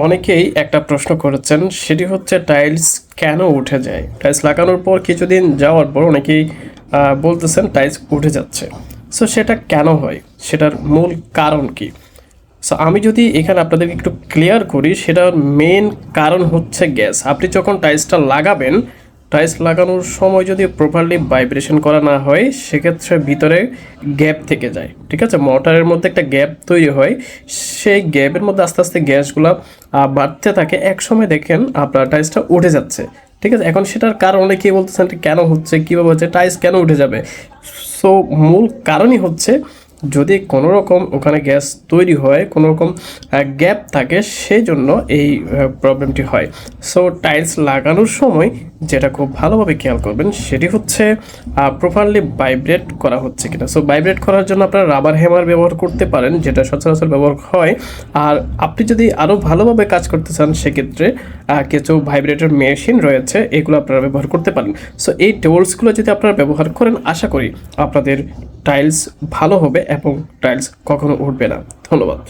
অনেকেই একটা প্রশ্ন করেছেন, সেটি হচ্ছে টাইলস কেন উঠে যায়। টাইলস লাগানোর পর কিছুদিন যাওয়ার পর অনেকেই বলতেছেন টাইলস উঠে যাচ্ছে। সো সেটা কেন হয়, সেটার মূল কারণ কি? সো আমি যদি এখানে আপনাদেরকে একটু ক্লিয়ার করি, সেটার মেন কারণ হচ্ছে গ্যাস। আপনি যখন টাইলসটা লাগাবেন, টাইলস লাগানোর সময় যদি প্রপারলি ভাইব্রেশন করা না হয়, সেক্ষেত্রে ভিতরে গ্যাপ থেকে যায়। ঠিক আছে, মোটরের মধ্যে একটা গ্যাপ তৈরি হয়, সেই গ্যাপের মধ্যে আস্তে আস্তে গ্যাসগুলো বাড়তে থাকে। এক সময় দেখেন আপনার টাইলসটা উঠে যাচ্ছে। ঠিক আছে, এখন সেটার কারণে কী বলতেছেন, কেন হচ্ছে, কীভাবে হচ্ছে, টাইলস কেন উঠে যাবে? সো মূল কারণই হচ্ছে, যদি কোনো রকম ওখানে গ্যাস তৈরি হয়, কোনো রকম গ্যাপ থাকে, সেই জন্য এই প্রবলেমটি হয়। সো টাইলস লাগানোর সময় যেটা খুব ভালোভাবে খেয়াল করবেন, সেটি হচ্ছে প্রপারলি ভাইব্রেট করা হচ্ছে কিনা। সো ভাইব্রেট করার জন্য আপনারা রাবার হ্যামার ব্যবহার করতে পারেন, যেটা সচরাচর ব্যবহার হয়। আর আপনি যদি আরও ভালোভাবে কাজ করতে চান, সেক্ষেত্রে কিছু ভাইব্রেটর মেশিন রয়েছে, এগুলো আপনারা ব্যবহার করতে পারেন। সো এই টুলসগুলো যদি আপনারা ব্যবহার করেন, আশা করি আপনাদের টাইলস ভালো হবে এবং টাইলস কখনো উঠবে না। ধন্যবাদ।